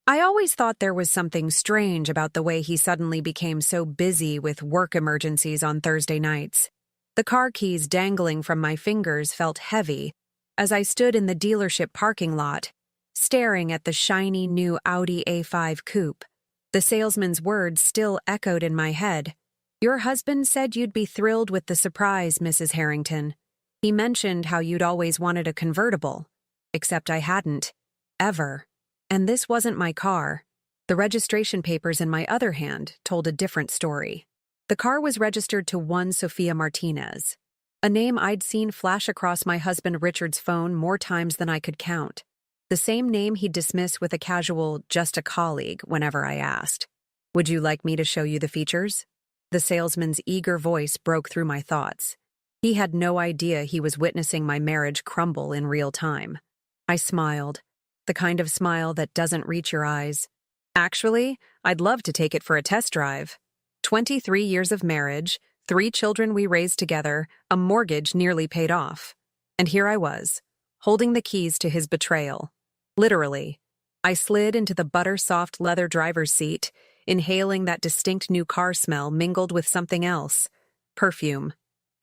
I always thought there was something strange about the way he suddenly became so busy with work emergencies on Thursday nights. The car keys dangling from my fingers felt heavy as I stood in the dealership parking lot, staring at the shiny new Audi A5 coupe. The salesman's words still echoed in my head. "Your husband said you'd be thrilled with the surprise, Mrs. Harrington. He mentioned how you'd always wanted a convertible. Except I hadn't. Ever. And this wasn't my car." The registration papers in my other hand told a different story. The car was registered to one Sophia Martinez, a name I'd seen flash across my husband Richard's phone more times than I could count. The same name he'd dismiss with a casual, "just a colleague," whenever I asked. "Would you like me to show you the features?" The salesman's eager voice broke through my thoughts. He had no idea he was witnessing my marriage crumble in real time. I smiled, the kind of smile that doesn't reach your eyes. "Actually, I'd love to take it for a test drive. 23 years of marriage, 3 children we raised together, a mortgage nearly paid off. And here I was, holding the keys to his betrayal. Literally. I slid into the butter-soft leather driver's seat, inhaling that distinct new car smell mingled with something else. Perfume.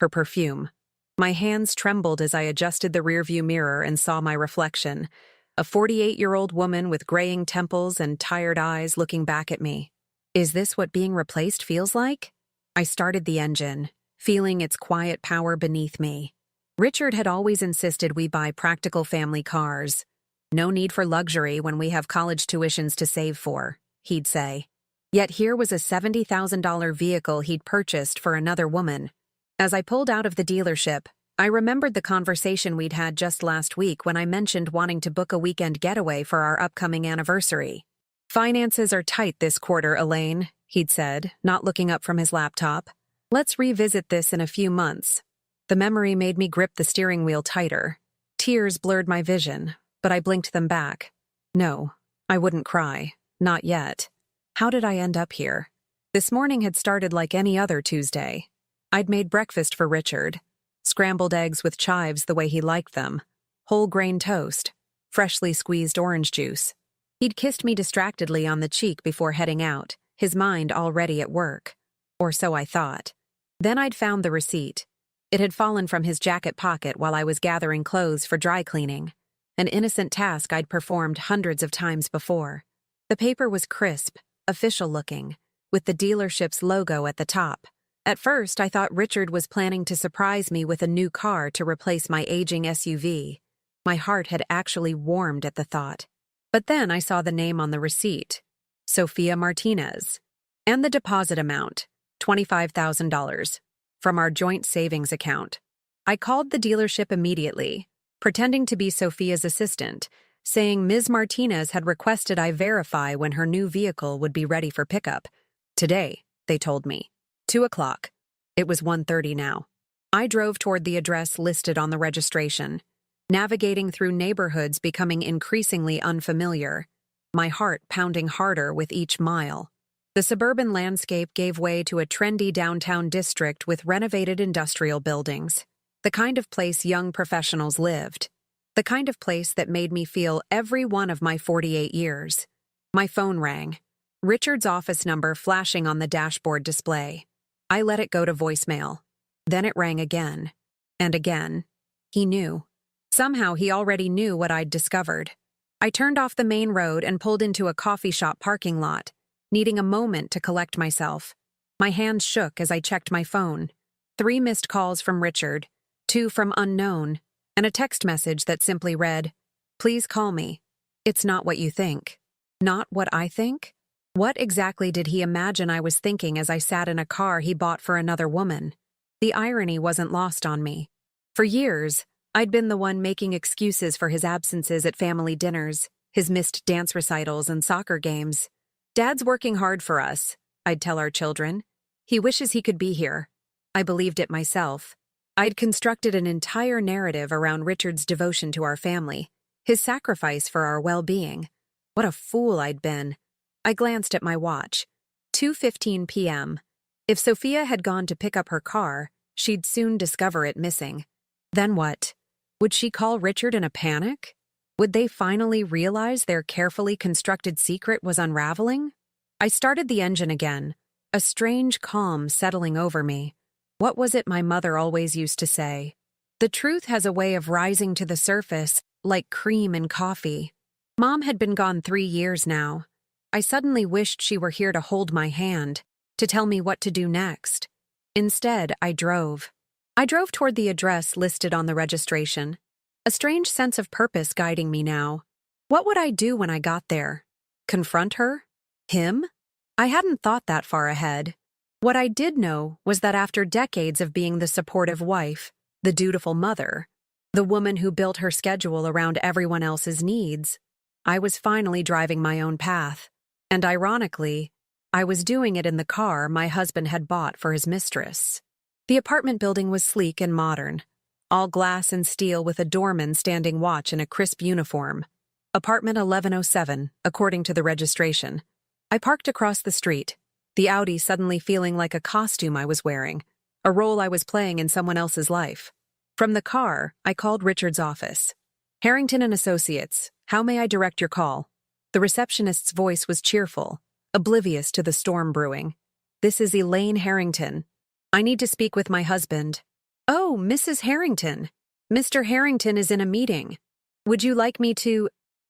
Her perfume. My hands trembled as I adjusted the rearview mirror and saw my reflection, a 48-year-old woman with graying temples and tired eyes looking back at me. Is this what being replaced feels like? I started the engine, feeling its quiet power beneath me. Richard had always insisted we buy practical family cars. "No need for luxury when we have college tuitions to save for," he'd say. Yet here was a $70,000 vehicle he'd purchased for another woman. As I pulled out of the dealership, I remembered the conversation we'd had just last week when I mentioned wanting to book a weekend getaway for our upcoming anniversary. "Finances are tight this quarter, Elaine," he'd said, not looking up from his laptop. "Let's revisit this in a few months." The memory made me grip the steering wheel tighter. Tears blurred my vision, but I blinked them back. No, I wouldn't cry. Not yet. How did I end up here? This morning had started like any other Tuesday. I'd made breakfast for Richard. Scrambled eggs with chives the way he liked them. Whole grain toast. Freshly squeezed orange juice. He'd kissed me distractedly on the cheek before heading out, his mind already at work. Or so I thought. Then I'd found the receipt. It had fallen from his jacket pocket while I was gathering clothes for dry cleaning. An innocent task I'd performed hundreds of times before. The paper was crisp, official-looking, with the dealership's logo at the top. At first, I thought Richard was planning to surprise me with a new car to replace my aging SUV. My heart had actually warmed at the thought. But then I saw the name on the receipt. Sophia Martinez. And the deposit amount, $25,000, from our joint savings account. I called the dealership immediately, pretending to be Sophia's assistant, saying Ms. Martinez had requested I verify when her new vehicle would be ready for pickup. Today, they told me. 2 o'clock. It was 1:30 now. I drove toward the address listed on the registration, navigating through neighborhoods becoming increasingly unfamiliar, my heart pounding harder with each mile. The suburban landscape gave way to a trendy downtown district with renovated industrial buildings, the kind of place young professionals lived, the kind of place that made me feel every one of my 48 years. My phone rang, Richard's office number flashing on the dashboard display. I let it go to voicemail. Then it rang again. And again. He knew. Somehow he already knew what I'd discovered. I turned off the main road and pulled into a coffee shop parking lot, needing a moment to collect myself. My hands shook as I checked my phone. 3 missed calls from Richard, 2 from unknown, and a text message that simply read, "Please call me. It's not what you think." Not what I think? What exactly did he imagine I was thinking as I sat in a car he bought for another woman? The irony wasn't lost on me. For years, I'd been the one making excuses for his absences at family dinners, his missed dance recitals and soccer games. "Dad's working hard for us," I'd tell our children. "He wishes he could be here." I believed it myself. I'd constructed an entire narrative around Richard's devotion to our family, his sacrifice for our well-being. What a fool I'd been. I glanced at my watch. 2:15 p.m. If Sophia had gone to pick up her car, she'd soon discover it missing. Then what? Would she call Richard in a panic? Would they finally realize their carefully constructed secret was unraveling? I started the engine again, a strange calm settling over me. What was it my mother always used to say? The truth has a way of rising to the surface, like cream in coffee. Mom had been gone 3 years now. I suddenly wished she were here to hold my hand, to tell me what to do next. Instead, I drove. I drove toward the address listed on the registration. A strange sense of purpose guiding me now. What would I do when I got there? Confront her? Him? I hadn't thought that far ahead. What I did know was that after decades of being the supportive wife, the dutiful mother, the woman who built her schedule around everyone else's needs, I was finally driving my own path. And ironically, I was doing it in the car my husband had bought for his mistress. The apartment building was sleek and modern, all glass and steel with a doorman standing watch in a crisp uniform. Apartment 1107, according to the registration. I parked across the street, the Audi suddenly feeling like a costume I was wearing, a role I was playing in someone else's life. From the car, I called Richard's office. Harrington and Associates, how may I direct your call? The receptionist's voice was cheerful, oblivious to the storm brewing. This is Elaine Harrington. I need to speak with my husband. Oh, Mrs. Harrington. Mr. Harrington is in a meeting. Would you like me to—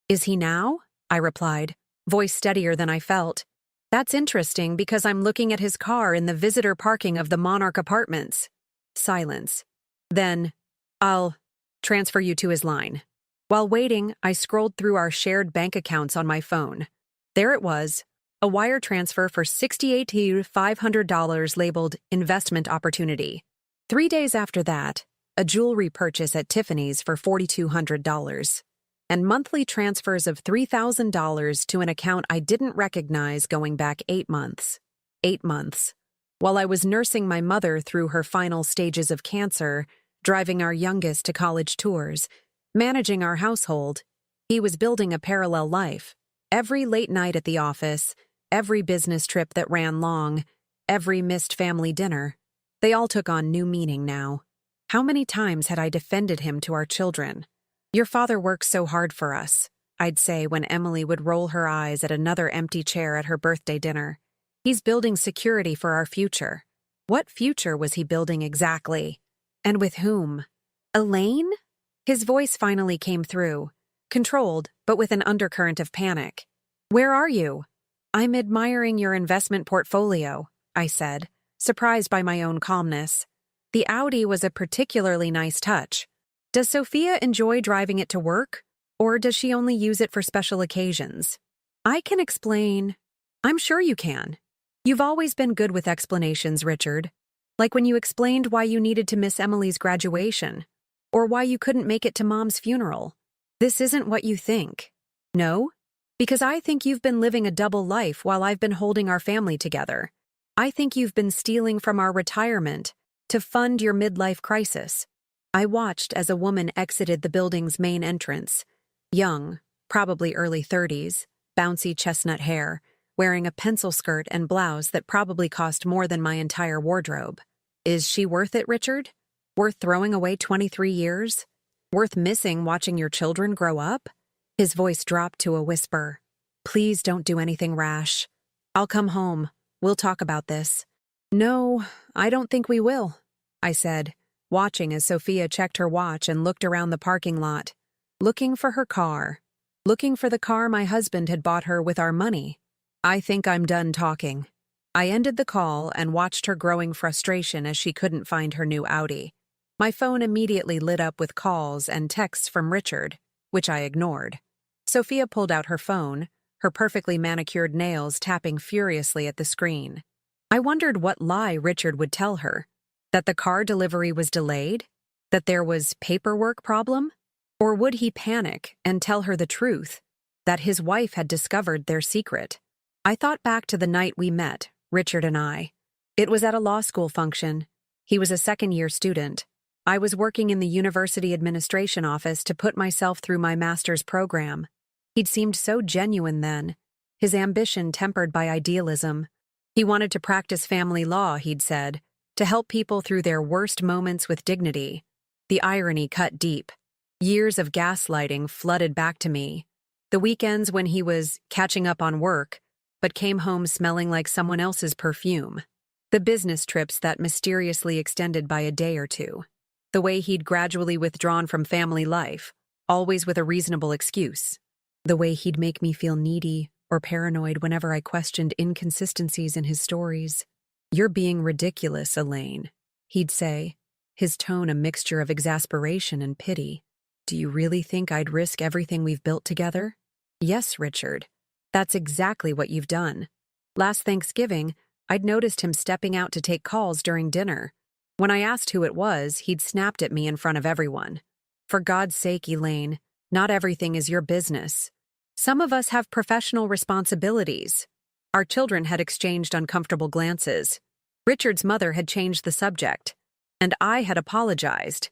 Is he now? I replied, voice steadier than I felt. That's interesting because I'm looking at his car in the visitor parking of the Monarch Apartments. Silence. Then, I'll transfer you to his line. While waiting, I scrolled through our shared bank accounts on my phone. There it was, a wire transfer for $6,800 labeled Investment Opportunity. 3 days after that, a jewelry purchase at Tiffany's for $4,200. And monthly transfers of $3,000 to an account I didn't recognize going back 8 months. 8 months. While I was nursing my mother through her final stages of cancer, driving our youngest to college tours, managing our household, he was building a parallel life. Every late night at the office, every business trip that ran long, every missed family dinner, they all took on new meaning now. How many times had I defended him to our children? Your father works so hard for us, I'd say when Emily would roll her eyes at another empty chair at her birthday dinner. He's building security for our future. What future was he building exactly? And with whom? Elaine? His voice finally came through, controlled, but with an undercurrent of panic. Where are you? I'm admiring your investment portfolio, I said, surprised by my own calmness. The Audi was a particularly nice touch. Does Sophia enjoy driving it to work, or does she only use it for special occasions? I can explain. I'm sure you can. You've always been good with explanations, Richard. Like when you explained why you needed to miss Emily's graduation, or why you couldn't make it to Mom's funeral. This isn't what you think. No? Because I think you've been living a double life while I've been holding our family together. I think you've been stealing from our retirement to fund your midlife crisis. I watched as a woman exited the building's main entrance. Young, probably early 30s, bouncy chestnut hair, wearing a pencil skirt and blouse that probably cost more than my entire wardrobe. Is she worth it, Richard? Worth throwing away 23 years? Worth missing watching your children grow up? His voice dropped to a whisper. Please don't do anything rash. I'll come home. We'll talk about this. No, I don't think we will, I said, watching as Sophia checked her watch and looked around the parking lot, looking for her car, looking for the car my husband had bought her with our money. I think I'm done talking. I ended the call and watched her growing frustration as she couldn't find her new Audi. My phone immediately lit up with calls and texts from Richard, which I ignored. Sophia pulled out her phone, her perfectly manicured nails tapping furiously at the screen. I wondered what lie Richard would tell her. That the car delivery was delayed? That there was paperwork problem? Or would he panic and tell her the truth? That his wife had discovered their secret? I thought back to the night we met, Richard and I. It was at a law school function. He was a second-year student. I was working in the university administration office to put myself through my master's program. He'd seemed so genuine then, his ambition tempered by idealism. He wanted to practice family law, he'd said, to help people through their worst moments with dignity. The irony cut deep. Years of gaslighting flooded back to me. The weekends when he was catching up on work, but came home smelling like someone else's perfume. The business trips that mysteriously extended by a day or two. The way he'd gradually withdrawn from family life, always with a reasonable excuse. The way he'd make me feel needy or paranoid whenever I questioned inconsistencies in his stories. "You're being ridiculous, Elaine," he'd say, his tone a mixture of exasperation and pity. "Do you really think I'd risk everything we've built together?" "Yes, Richard. That's exactly what you've done. Last Thanksgiving, I'd noticed him stepping out to take calls during dinner. When I asked who it was, he'd snapped at me in front of everyone. For God's sake, Elaine, not everything is your business. Some of us have professional responsibilities." Our children had exchanged uncomfortable glances. Richard's mother had changed the subject. And I had apologized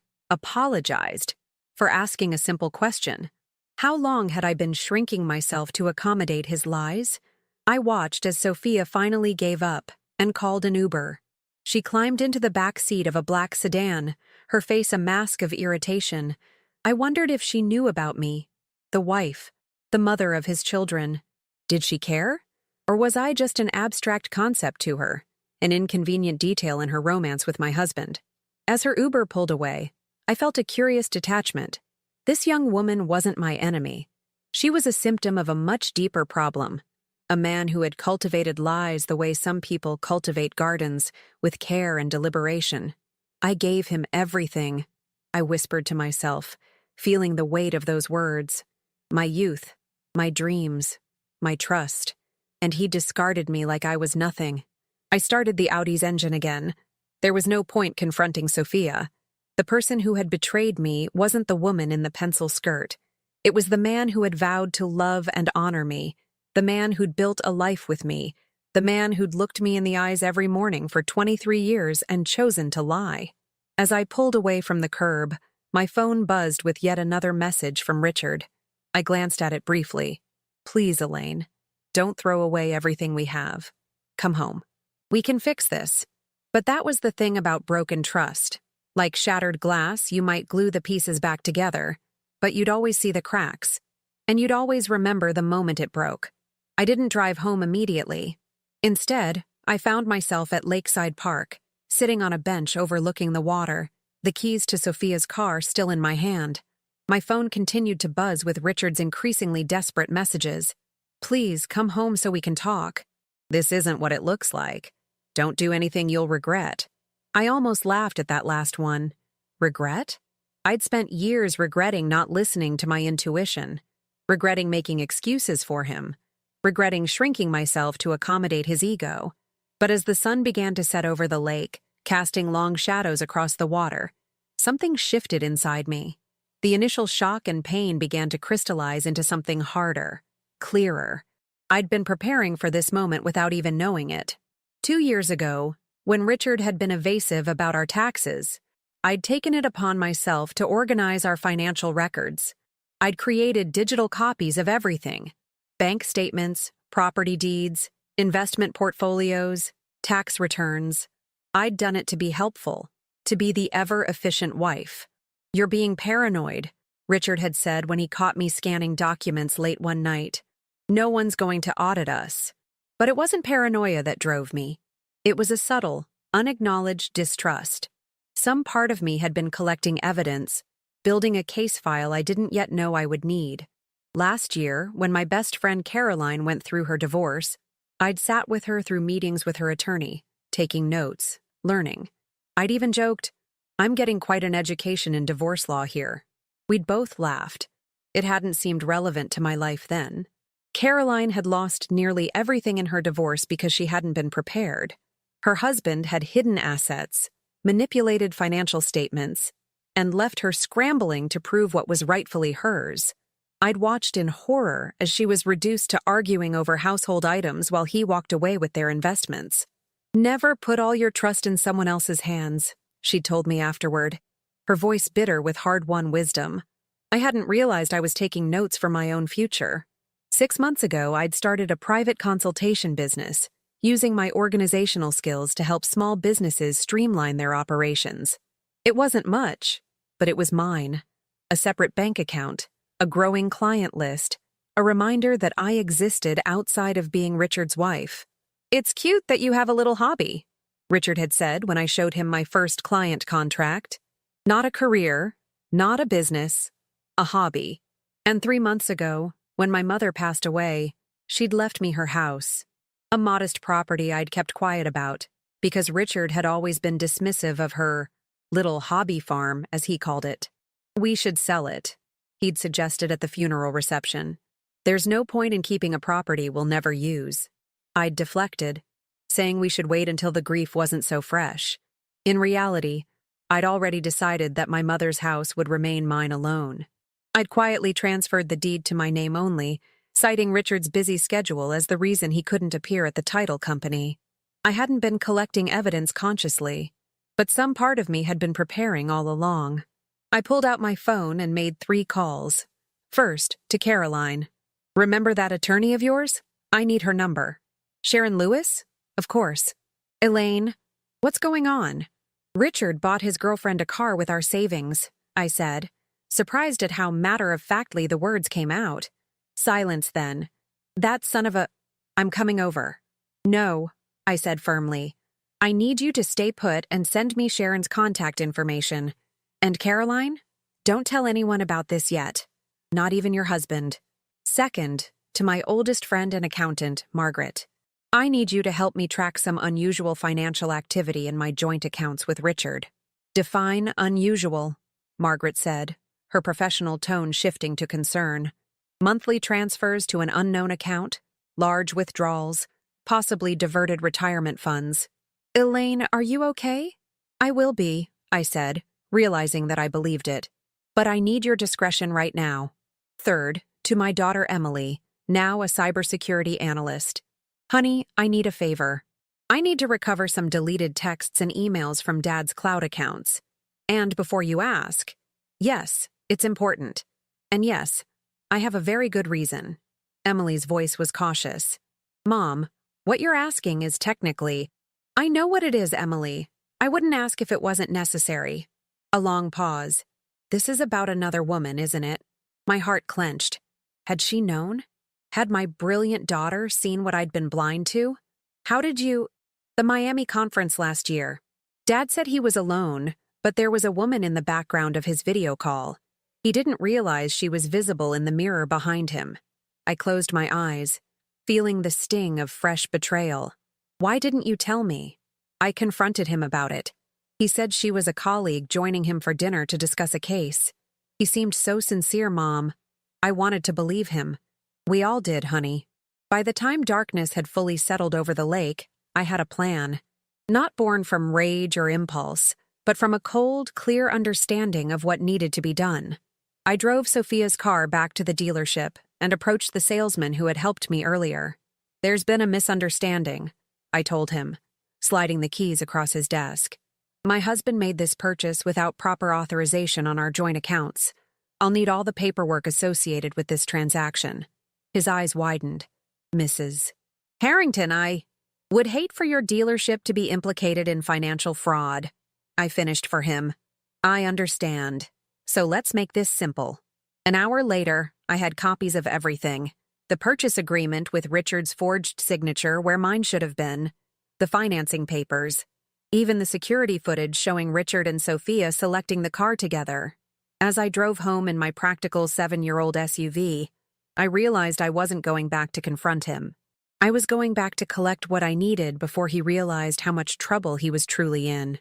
for asking a simple question. How long had I been shrinking myself to accommodate his lies? I watched as Sophia finally gave up and called an Uber. She climbed into the back seat of a black sedan, her face a mask of irritation. I wondered if she knew about me, the wife, the mother of his children. Did she care? Or was I just an abstract concept to her, an inconvenient detail in her romance with my husband? As her Uber pulled away, I felt a curious detachment. This young woman wasn't my enemy. She was a symptom of a much deeper problem. A man who had cultivated lies the way some people cultivate gardens, with care and deliberation. I gave him everything, I whispered to myself, feeling the weight of those words. My youth, my dreams, my trust. And he discarded me like I was nothing. I started the Audi's engine again. There was no point confronting Sophia. The person who had betrayed me wasn't the woman in the pencil skirt. It was the man who had vowed to love and honor me, the man who'd built a life with me, the man who'd looked me in the eyes every morning for 23 years and chosen to lie. As I pulled away from the curb, my phone buzzed with yet another message from Richard. I glanced at it briefly. "Please, Elaine, don't throw away everything we have. Come home. We can fix this." But that was the thing about broken trust. Like shattered glass, you might glue the pieces back together, but you'd always see the cracks. And you'd always remember the moment it broke. I didn't drive home immediately. Instead, I found myself at Lakeside Park, sitting on a bench overlooking the water, the keys to Sophia's car still in my hand. My phone continued to buzz with Richard's increasingly desperate messages. "Please, come home so we can talk. This isn't what it looks like. Don't do anything you'll regret." I almost laughed at that last one. Regret? I'd spent years regretting not listening to my intuition, regretting making excuses for him, regretting shrinking myself to accommodate his ego. But as the sun began to set over the lake, casting long shadows across the water, something shifted inside me. The initial shock and pain began to crystallize into something harder, clearer. I'd been preparing for this moment without even knowing it. 2 years ago, when Richard had been evasive about our taxes, I'd taken it upon myself to organize our financial records. I'd created digital copies of everything: bank statements, property deeds, investment portfolios, tax returns. I'd done it to be helpful, to be the ever-efficient wife. "You're being paranoid," Richard had said when he caught me scanning documents late one night. "No one's going to audit us." But it wasn't paranoia that drove me. It was a subtle, unacknowledged distrust. Some part of me had been collecting evidence, building a case file I didn't yet know I would need. Last year, when my best friend Caroline went through her divorce, I'd sat with her through meetings with her attorney, taking notes, learning. I'd even joked, "I'm getting quite an education in divorce law here." We'd both laughed. It hadn't seemed relevant to my life then. Caroline had lost nearly everything in her divorce because she hadn't been prepared. Her husband had hidden assets, manipulated financial statements, and left her scrambling to prove what was rightfully hers. I'd watched in horror as she was reduced to arguing over household items while he walked away with their investments. "Never put all your trust in someone else's hands," she told me afterward, her voice bitter with hard-won wisdom. I hadn't realized I was taking notes for my own future. 6 months ago, I'd started a private consultation business, using my organizational skills to help small businesses streamline their operations. It wasn't much, but it was mine. a separate bank account, a growing client list, a reminder that I existed outside of being Richard's wife. "It's cute that you have a little hobby," Richard had said when I showed him my first client contract. "Not a career, not a business, a hobby." And 3 months ago, when my mother passed away, she'd left me her house, a modest property I'd kept quiet about, because Richard had always been dismissive of her little hobby farm, as he called it. "We should sell it," he'd suggested at the funeral reception. "There's no point in keeping a property we'll never use." I'd deflected, saying we should wait until the grief wasn't so fresh. In reality, I'd already decided that my mother's house would remain mine alone. I'd quietly transferred the deed to my name only, citing Richard's busy schedule as the reason he couldn't appear at the title company. I hadn't been collecting evidence consciously, but some part of me had been preparing all along. I pulled out my phone and made 3 calls. First, to Caroline. "Remember that attorney of yours? I need her number." "Sharon Lewis? Of course." "Elaine, what's going on?" "Richard bought his girlfriend a car with our savings," I said, surprised at how matter-of-factly the words came out. Silence then. "That son of a—" "I'm coming over." "No," I said firmly. "I need you to stay put and send me Sharon's contact information. And Caroline, don't tell anyone about this yet. Not even your husband." Second, to my oldest friend and accountant, Margaret. "I need you to help me track some unusual financial activity in my joint accounts with Richard." "Define unusual," Margaret said, her professional tone shifting to concern. "Monthly transfers to an unknown account, large withdrawals, possibly diverted retirement funds." "Elaine, are you okay?" "I will be," I said, realizing that I believed it. "But I need your discretion right now." Third, to my daughter Emily, now a cybersecurity analyst. "Honey, I need a favor. I need to recover some deleted texts and emails from Dad's cloud accounts. And before you ask, yes, it's important. And yes, I have a very good reason." Emily's voice was cautious. "Mom, what you're asking is technically—" "I know what it is, Emily. I wouldn't ask if it wasn't necessary." A long pause. "This is about another woman, isn't it?" My heart clenched. Had she known? Had my brilliant daughter seen what I'd been blind to? "How did you—" "The Miami conference last year. Dad said he was alone, but there was a woman in the background of his video call. He didn't realize she was visible in the mirror behind him." I closed my eyes, feeling the sting of fresh betrayal. "Why didn't you tell me?" I confronted him about it. He said she was a colleague joining him for dinner to discuss a case. He seemed so sincere, Mom. I wanted to believe him. We all did, honey. By the time darkness had fully settled over the lake, I had a plan. Not born from rage or impulse, but from a cold, clear understanding of what needed to be done. I drove Sophia's car back to the dealership and approached the salesman who had helped me earlier. "There's been a misunderstanding," I told him, sliding the keys across his desk. "My husband made this purchase without proper authorization on our joint accounts. I'll need all the paperwork associated with this transaction." His eyes widened. "Mrs. Harrington, I would hate for your dealership to be implicated in financial fraud." I finished for him. "I understand. So let's make this simple." An hour later, I had copies of everything. The purchase agreement with Richard's forged signature where mine should have been, the financing papers, even the security footage showing Richard and Sophia selecting the car together. As I drove home in my practical 7-year-old SUV, I realized I wasn't going back to confront him. I was going back to collect what I needed before he realized how much trouble he was truly in.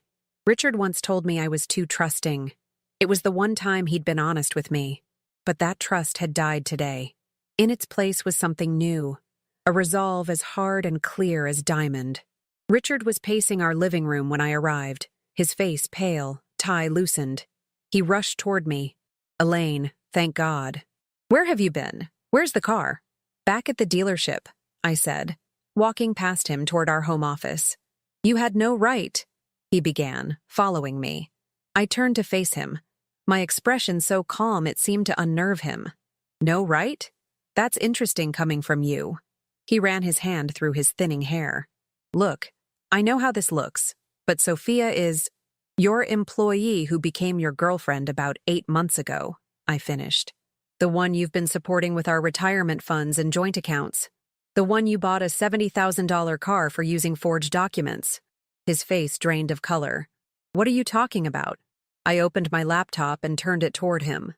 Richard once told me I was too trusting. It was the one time he'd been honest with me. But that trust had died today. In its place was something new, a resolve as hard and clear as diamond. Richard was pacing our living room when I arrived, his face pale, tie loosened. He rushed toward me. "Elaine, thank God." "Where have you been? Where's the car?" "Back at the dealership," I said, walking past him toward our home office. "You had no right," he began, following me. I turned to face him, my expression so calm it seemed to unnerve him. "No right? That's interesting coming from you." He ran his hand through his thinning hair. "Look, I know how this looks, but Sophia is your employee who became your girlfriend about 8 months ago." I finished. The one you've been supporting with our retirement funds and joint accounts. The one you bought a $70,000 car for using forged documents. His face drained of color. What are you talking about? I opened my laptop and turned it toward him.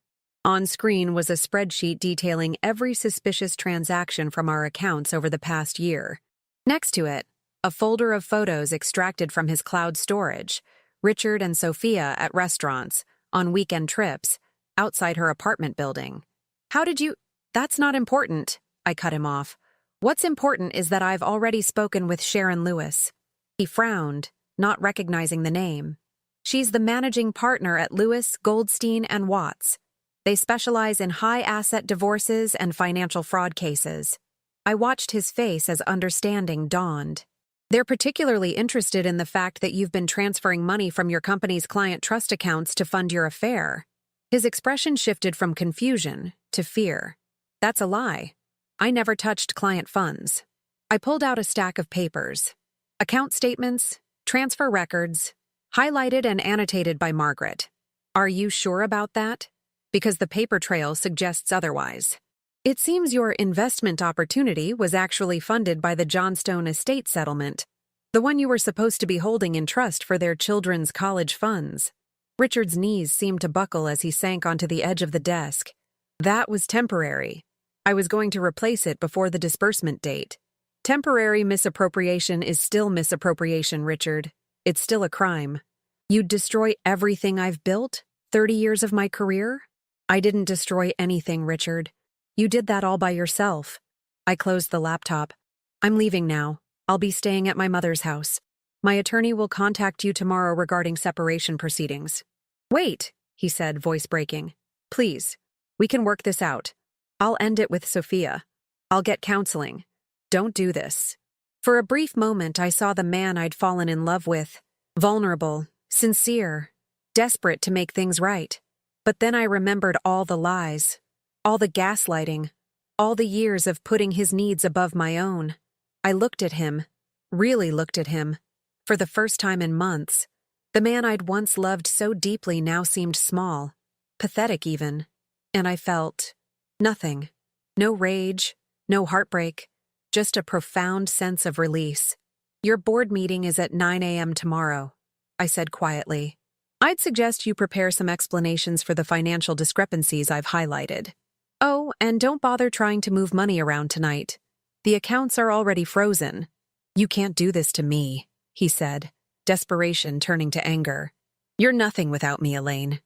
On screen was a spreadsheet detailing every suspicious transaction from our accounts over the past year. Next to it, a folder of photos extracted from his cloud storage, Richard and Sophia at restaurants, on weekend trips, outside her apartment building. How did you— That's not important, I cut him off. What's important is that I've already spoken with Sharon Lewis. He frowned, not recognizing the name. She's the managing partner at Lewis, Goldstein, and Watts. They specialize in high-asset divorces and financial fraud cases. I watched his face as understanding dawned. They're particularly interested in the fact that you've been transferring money from your company's client trust accounts to fund your affair. His expression shifted from confusion to fear. That's a lie. I never touched client funds. I pulled out a stack of papers. Account statements, transfer records, highlighted and annotated by Margaret. Are you sure about that? Because the paper trail suggests otherwise. It seems your investment opportunity was actually funded by the Johnstone estate settlement, the one you were supposed to be holding in trust for their children's college funds. Richard's knees seemed to buckle as he sank onto the edge of the desk. That was temporary. I was going to replace it before the disbursement date. Temporary misappropriation is still misappropriation, Richard. It's still a crime. You'd destroy everything I've built? 30 years of my career? I didn't destroy anything, Richard. You did that all by yourself. I closed the laptop. I'm leaving now. I'll be staying at my mother's house. My attorney will contact you tomorrow regarding separation proceedings. Wait, he said, voice breaking. Please. We can work this out. I'll end it with Sophia. I'll get counseling. Don't do this. For a brief moment, I saw the man I'd fallen in love with. Vulnerable, sincere, desperate to make things right. But then I remembered all the lies, all the gaslighting, all the years of putting his needs above my own. I looked at him, really looked at him, for the first time in months. The man I'd once loved so deeply now seemed small, pathetic even, and I felt nothing. No rage, no heartbreak, just a profound sense of release. Your board meeting is at 9 a.m. tomorrow, I said quietly. I'd suggest you prepare some explanations for the financial discrepancies I've highlighted. Oh, and don't bother trying to move money around tonight. The accounts are already frozen. You can't do this to me, he said, desperation turning to anger. You're nothing without me, Elaine.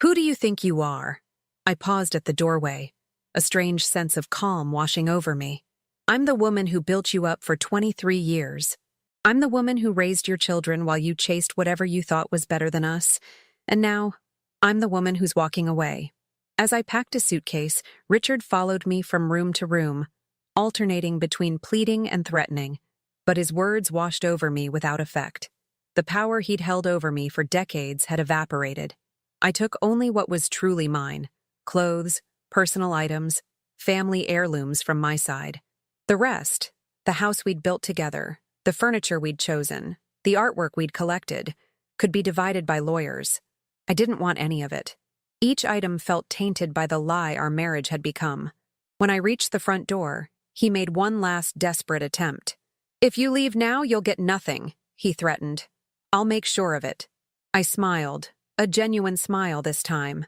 Who do you think you are? I paused at the doorway, a strange sense of calm washing over me. I'm the woman who built you up for 23 years. I'm the woman who raised your children while you chased whatever you thought was better than us. And now, I'm the woman who's walking away. As I packed a suitcase, Richard followed me from room to room, alternating between pleading and threatening. But his words washed over me without effect. The power he'd held over me for decades had evaporated. I took only what was truly mine: clothes, personal items, family heirlooms from my side. The rest, the house we'd built together, the furniture we'd chosen, the artwork we'd collected, could be divided by lawyers. I didn't want any of it. Each item felt tainted by the lie our marriage had become. When I reached the front door, he made one last desperate attempt. If you leave now, you'll get nothing, he threatened. I'll make sure of it. I smiled, a genuine smile this time.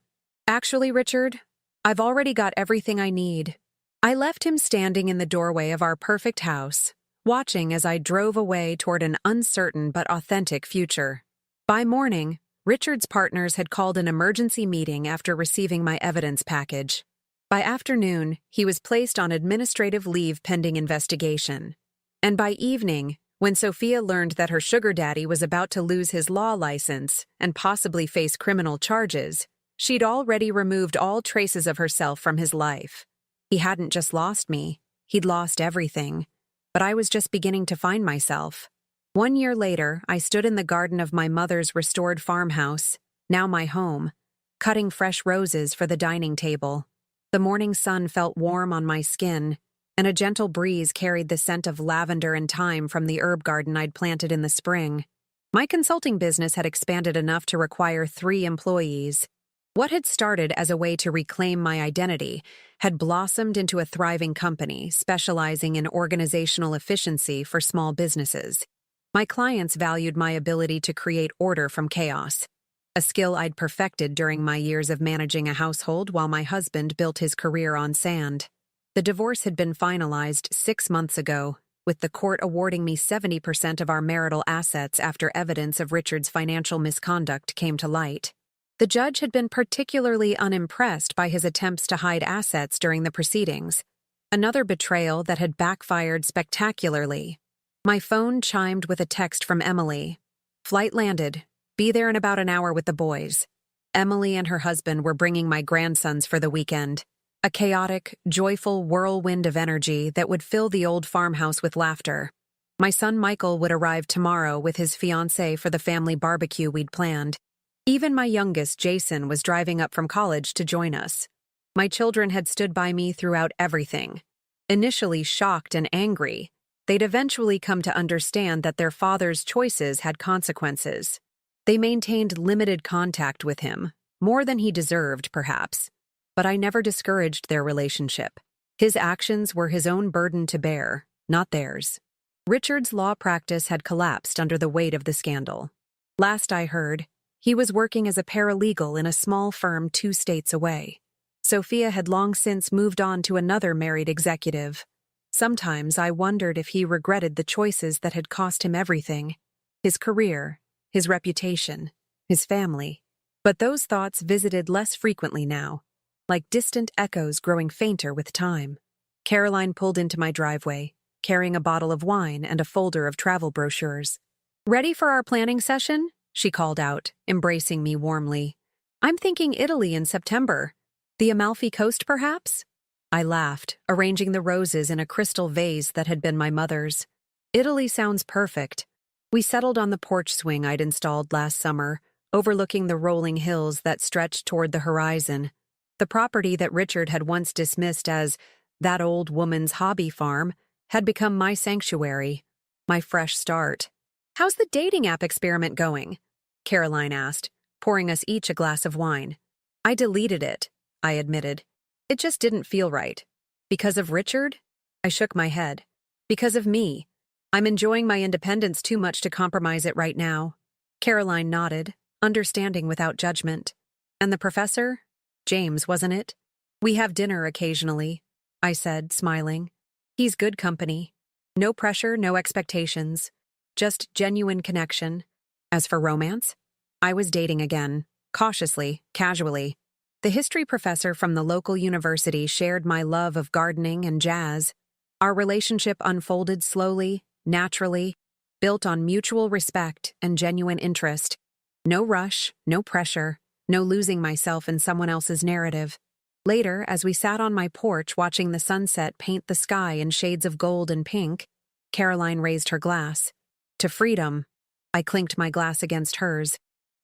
Actually, Richard, I've already got everything I need. I left him standing in the doorway of our perfect house, watching as I drove away toward an uncertain but authentic future. By morning, Richard's partners had called an emergency meeting after receiving my evidence package. By afternoon, he was placed on administrative leave pending investigation. And by evening, when Sophia learned that her sugar daddy was about to lose his law license and possibly face criminal charges, she'd already removed all traces of herself from his life. He hadn't just lost me, he'd lost everything. But I was just beginning to find myself. 1 year later, I stood in the garden of my mother's restored farmhouse, now my home, cutting fresh roses for the dining table. The morning sun felt warm on my skin, and a gentle breeze carried the scent of lavender and thyme from the herb garden I'd planted in the spring. My consulting business had expanded enough to require 3 employees. What had started as a way to reclaim my identity had blossomed into a thriving company specializing in organizational efficiency for small businesses. My clients valued my ability to create order from chaos, a skill I'd perfected during my years of managing a household while my husband built his career on sand. The divorce had been finalized 6 months ago, with the court awarding me 70% of our marital assets after evidence of Richard's financial misconduct came to light. The judge had been particularly unimpressed by his attempts to hide assets during the proceedings, another betrayal that had backfired spectacularly. My phone chimed with a text from Emily. "Flight landed. Be there in about an hour with the boys." Emily and her husband were bringing my grandsons for the weekend, a chaotic, joyful whirlwind of energy that would fill the old farmhouse with laughter. My son Michael would arrive tomorrow with his fiancée for the family barbecue we'd planned. Even my youngest, Jason, was driving up from college to join us. My children had stood by me throughout everything. Initially shocked and angry, they'd eventually come to understand that their father's choices had consequences. They maintained limited contact with him, more than he deserved, perhaps. But I never discouraged their relationship. His actions were his own burden to bear, not theirs. Richard's law practice had collapsed under the weight of the scandal. Last I heard, he was working as a paralegal in a small firm 2 states away. Sophia had long since moved on to another married executive. Sometimes I wondered if he regretted the choices that had cost him everything: his career, his reputation, his family. But those thoughts visited less frequently now, like distant echoes growing fainter with time. Caroline pulled into my driveway, carrying a bottle of wine and a folder of travel brochures. "Ready for our planning session?" she called out, embracing me warmly. "I'm thinking Italy in September. The Amalfi Coast, perhaps?" I laughed, arranging the roses in a crystal vase that had been my mother's. "Italy sounds perfect." We settled on the porch swing I'd installed last summer, overlooking the rolling hills that stretched toward the horizon. The property that Richard had once dismissed as that old woman's hobby farm had become my sanctuary, my fresh start. "How's the dating app experiment going?" Caroline asked, pouring us each a glass of wine. "I deleted it," I admitted. "It just didn't feel right." "Because of Richard?" I shook my head. "Because of me. I'm enjoying my independence too much to compromise it right now." Caroline nodded, understanding without judgment. "And the professor? James, wasn't it?" "We have dinner occasionally," I said, smiling. "He's good company. No pressure, no expectations. Just genuine connection. As for romance, I was dating again, cautiously, casually. The history professor from the local university shared my love of gardening and jazz. Our relationship unfolded slowly, naturally, built on mutual respect and genuine interest. No rush, no pressure, no losing myself in someone else's narrative. Later, as we sat on my porch watching the sunset paint the sky in shades of gold and pink, Caroline raised her glass. "To freedom." I clinked my glass against hers.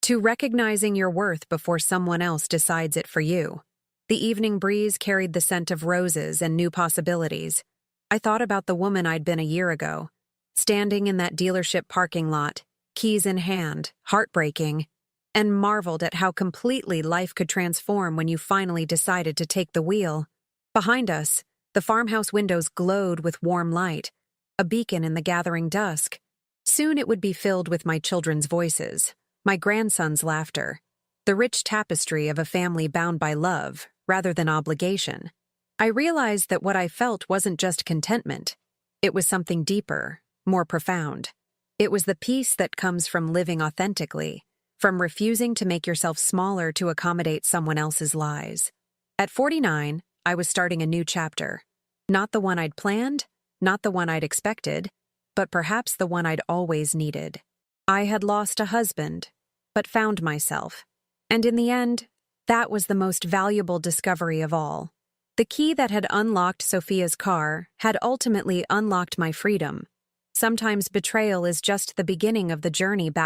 "To recognizing your worth before someone else decides it for you." The evening breeze carried the scent of roses and new possibilities. I thought about the woman I'd been a year ago, standing in that dealership parking lot, keys in hand, heartbreaking, and marveled at how completely life could transform when you finally decided to take the wheel. Behind us, the farmhouse windows glowed with warm light, a beacon in the gathering dusk. Soon it would be filled with my children's voices, my grandson's laughter, the rich tapestry of a family bound by love rather than obligation. I realized that what I felt wasn't just contentment. It was something deeper, more profound. It was the peace that comes from living authentically, from refusing to make yourself smaller to accommodate someone else's lies. At 49, I was starting a new chapter. Not the one I'd planned, not the one I'd expected, but perhaps the one I'd always needed. I had lost a husband, but found myself. And in the end, that was the most valuable discovery of all. The key that had unlocked Sophia's car had ultimately unlocked my freedom. Sometimes betrayal is just the beginning of the journey back